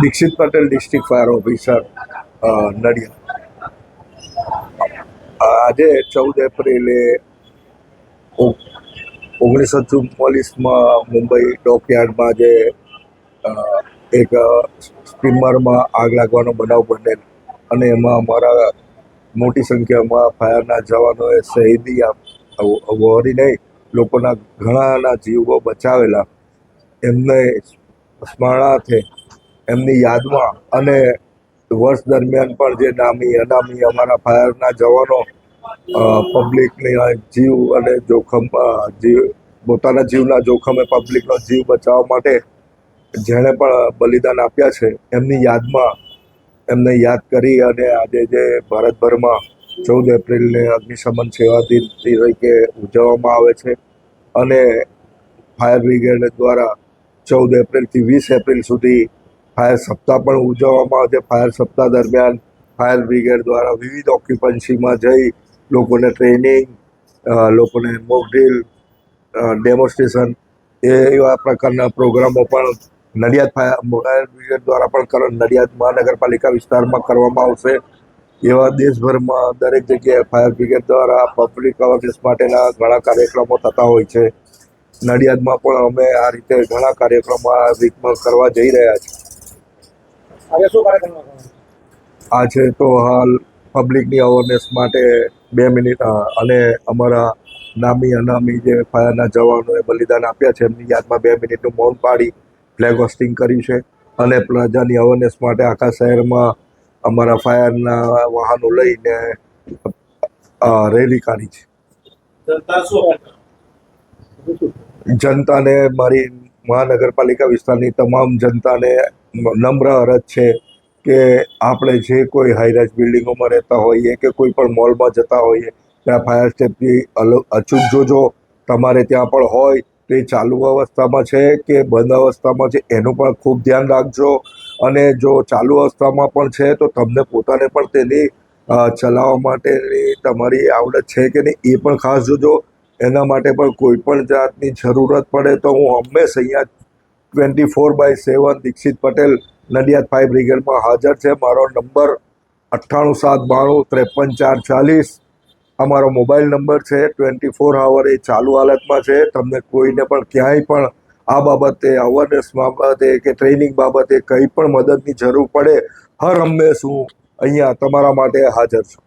Dixit Patel, district fire officer, Nadiad. આજે 14 એપ્રિલે 1944માં મુંબઈ ડોકયાર્ડમાં જે એક સ્ટીમરમાં આગ લાગવાનો બનાવ બનેલ અને એમાં અમારા મોટી સંખ્યામાં ફાયરના જવાનોએ શહીદી વહોરી નહીં લોકોના ઘણાના જીવો બચાવેલા, એમને સ્મરણાર્થે એમની યાદમાં અને વર્ષ દરમિયાન પણ જે નામી અનામી અમારા ફાયરના જવાનો પબ્લિકના જીવ અને પોતાના જીવના જોખમે પબ્લિકનો જીવ બચાવવા માટે જેણે પણ બલિદાન આપ્યા છે એમની યાદમાં એમને યાદ કરી અને આજે જે ભારતભરમાં 14 એપ્રિલને અગ્નિશમન સેવા દિન તરીકે ઉજવવામાં આવે છે અને ફાયર બ્રિગેડ દ્વારા 14 એપ્રિલથી 20 એપ્રિલ સુધી ફાયર સપ્તાહ પણ ઉજવવામાં આવે છે। ફાયર સપ્તાહ દરમિયાન ફાયર બ્રિગેડ દ્વારા વિવિધ ઓક્યુપન્સીમાં જઈ લોકોને ટ્રેનિંગ, લોકોને મોક ડ્રીલ, ડેમોન્સ્ટ્રેશન એવા પ્રકારના પ્રોગ્રામો પણ નડિયાદ ફાયર બ્રિગેડ દ્વારા પણ નડિયાદ મહાનગરપાલિકા વિસ્તારમાં કરવામાં આવશે। એવા દેશભરમાં દરેક જગ્યાએ ફાયર બ્રિગેડ દ્વારા પબ્લિક અવેરનેસ માટેના ઘણા કાર્યક્રમો થતા હોય છે। નડિયાદમાં પણ અમે આ રીતે ઘણા કાર્યક્રમો આ વીકમાં કરવા જઈ રહ્યા છીએ। આજે તો હાલ પબ્લિકની અવેરનેસ માટે 2 મિનિટ અને અમારા નામી અનામી જે ફાયરના જવાનોએ બલિદાન આપ્યા છે એમની યાદમાં 2 મિનિટનું મૌન પાડી ફ્લેગ હોસ્ટિંગ કર્યું છે અને પ્રજાની અવેરનેસ માટે આખા શહેરમાં અમારા ફાયરના વાહનો લઈને રેલી કાઢી છે। જનતાને, મારી મહાનગરપાલિકા વિસ્તારની તમામ જનતાને નમ્ર અરજ છે કે આપણે જે કોઈ હાઈરાઇઝ બિલ્ડિંગોમાં રહેતા હોઈએ કે કોઈ પણ મોલમાં જતા હોઈએ ત્યાં ફાયર સેફટી અચૂક જોજો। તમારે ત્યાં પણ હોય તો એ ચાલુ અવસ્થામાં છે કે બંધ અવસ્થામાં છે એનું પણ ખૂબ ધ્યાન રાખજો અને જો ચાલુ અવસ્થામાં પણ છે તો તમને પોતાને પણ તેની ચલાવવા માટેની તમારી આવડત છે કે નહીં એ પણ ખાસ જોજો। એના માટે પણ કોઈ પણ જાતની જરૂરત પડે તો હું હંમેશા અહીંયા 24/7 દીક્ષિત પટેલ નડિયાદ ફાયર બ્રિગેડમાં હાજર છે। મારો નંબર 9872533440 અમારો મોબાઈલ નંબર છે। 24 અવર એ ચાલુ હાલતમાં છે। તમને કોઈને પણ ક્યાંય પણ આ બાબતે અવેરનેસ બાબતે કે ટ્રેનિંગ બાબતે કંઈ પણ મદદની જરૂર પડે હર હંમેશ હું અહીંયા તમારા માટે હાજર છું।